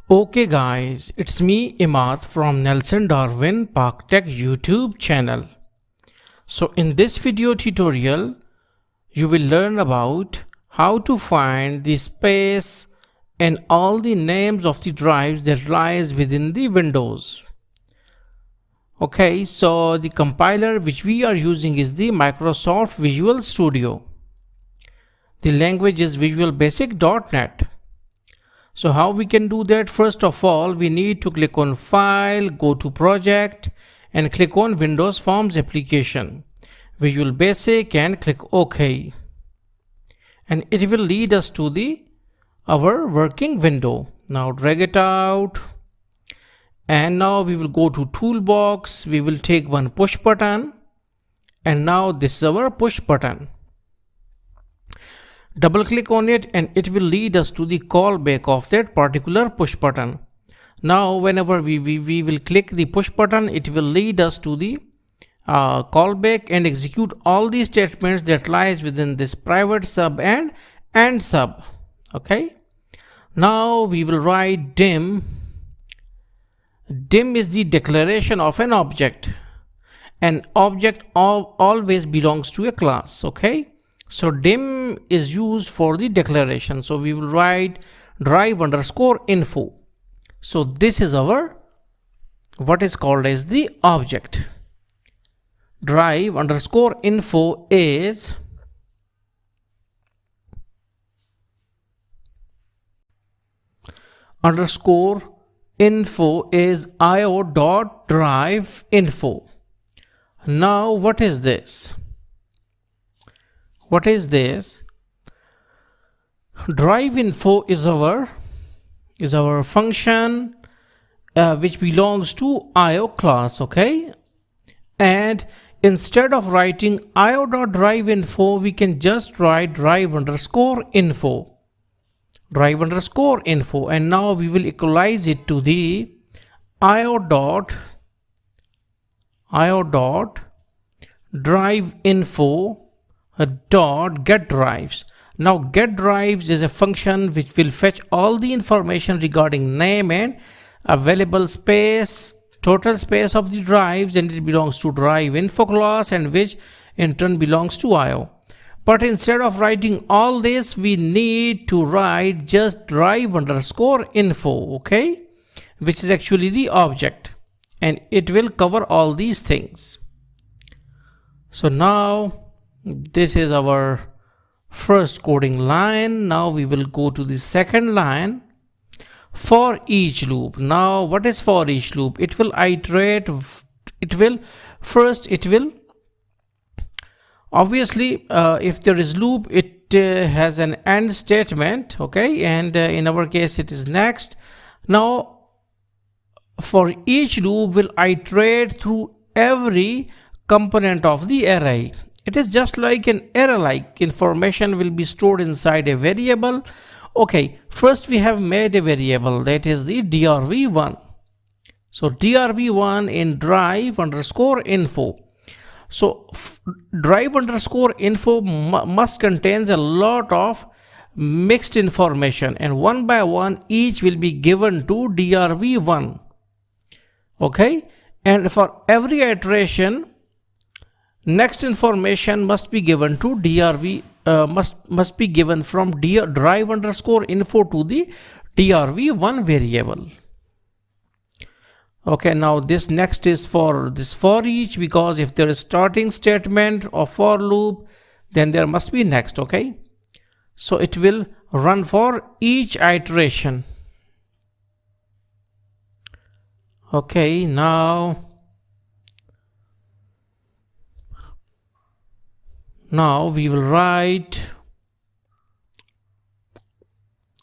Okay guys, it's me Imad from Nelson Darwin Park Tech YouTube channel. So in this video tutorial, you will learn about how to find the space and all the names of the drives that lies within the Windows. Okay, so the compiler which we are using is the Microsoft Visual Studio. The language is Visual Basic.NET. So how we can do that? First of all, we need to click on File, go to Project and click on Windows Forms Application, Visual Basic, and click OK. And it will lead us to our working window. Now drag it out. And now we will go to Toolbox. We will take one push button. And now this is our push button. Double click on it and it will lead us to the callback of that particular push button. Now whenever we will click the push button, it will lead us to the callback and execute all the statements that lies within this private sub and end sub. Okay. Now we will write dim. Dim is the declaration of an object. An object always belongs to a class. Okay. So dim is used for the declaration. So we will write drive underscore info. So this is our what is called as the object. Drive underscore info is underscore info is io dot drive info. Now what is this? What is this? Drive info is our function which belongs to IO class. Okay, and instead of writing io.drive info, we can just write drive underscore info. Drive underscore info, and now we will equalize it to the io dot drive info dot get drives. Now get drives is a function which will fetch all the information regarding name and available space, total space of the drives, and it belongs to drive info class, and which in turn belongs to IO. But instead of writing all this, we need to write just drive underscore info, okay, which is actually the object, and it will cover all these things. So now this is our first coding line. Now we will go to the second line, for each loop. Now what is for each loop? It will iterate. It will obviously if there is loop, it has an end statement. Okay, and in our case it is next. Now for each loop will iterate through every component of the array. It is just like an array, like information will be stored inside a variable. Okay, first we have made a variable, that is the drv1. So drv1 in drive underscore info. So drive underscore info must contains a lot of mixed information, and one by one each will be given to drv1. Okay, and for every iteration, next information must be given to drv must be given from drive underscore info to the drv1 variable. Okay, now this next is for this for each, because if there is starting statement of for loop, then there must be next. Okay, so it will run for each iteration. Okay, now we will write.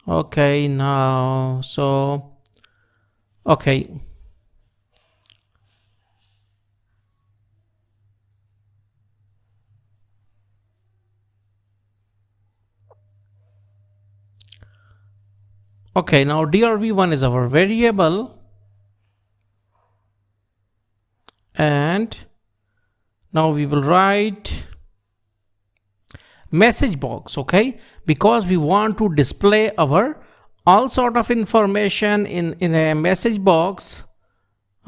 Okay, now so okay, now drv1 is our variable, and now we will write message box. Okay, because we want to display our all sort of information in a message box,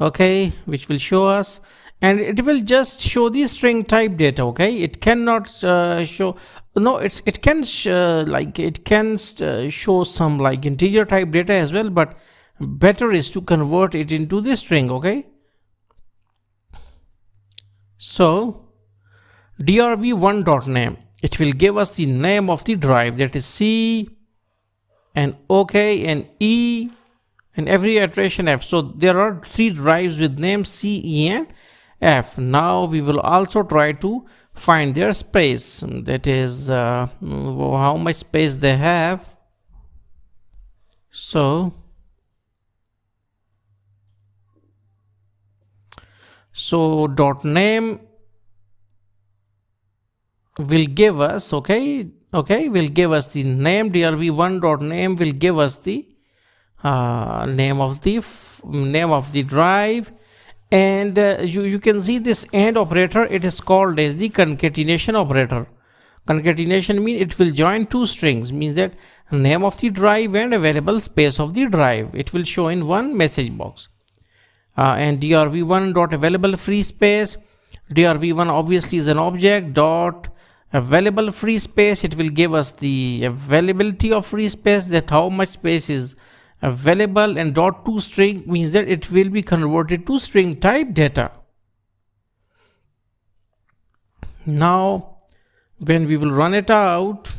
okay, which will show us, and it will just show the string type data. Okay, it cannot show, no, it can show some like integer type data as well, but better is to convert it into the string. Okay, so drv1.name, it will give us the name of the drive, that is C and OK and E and every iteration F. So there are 3 drives with name C, E and F. Now we will also try to find their space, that is how much space they have. So dot name will give us, okay, will give us the name. drv1.name will give us the name of the drive, and you can see this AND operator, it is called as the concatenation operator. Concatenation means it will join 2 strings, means that name of the drive and available space of the drive, it will show in one message box. And drv1.available free space, drv1 obviously is an object, dot available free space, it will give us the availability of free space, that how much space is available, and dot to string means that it will be converted to string type data. Now when we will run it out,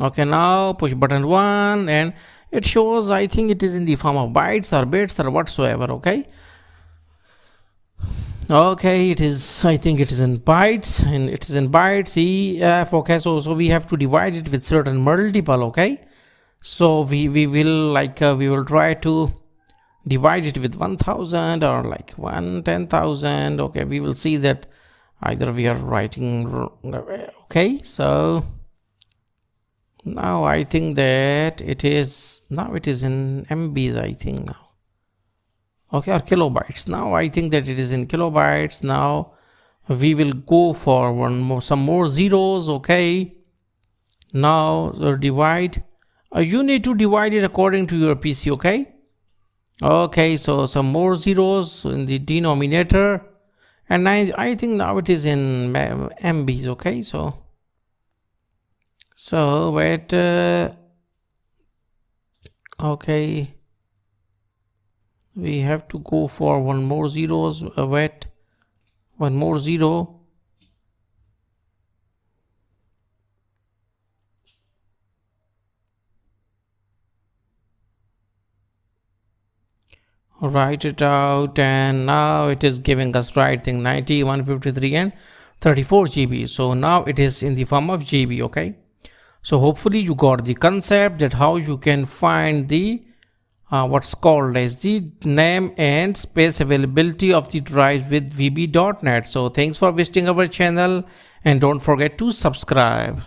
okay, now push button 1 and it shows, I think it is in the form of bytes or bits or whatsoever. Okay, it is, I think it is in bytes, and it is in bytes E, F. Okay, so we have to divide it with certain multiple. Okay, so we will try to divide it with 1000 or like 10,000. Okay, we will see that either we are writing. Okay, so now I think that it is in MBs, I think now. Okay, or kilobytes. Now I think that it is in kilobytes. Now we will go for some more zeros. Okay, now divide. You need to divide it according to your PC. Okay, so some more zeros in the denominator, and I think now it is in MBs. Okay, so wait, okay, we have to go for one more zeros. Wait, one more zero. Write it out, and now it is giving us right thing, 90, 153 and 34 GB. So now it is in the form of GB. Okay, so hopefully you got the concept that how you can find the what's called as the name and space availability of the drive with vb.net. So thanks for visiting our channel, and don't forget to subscribe.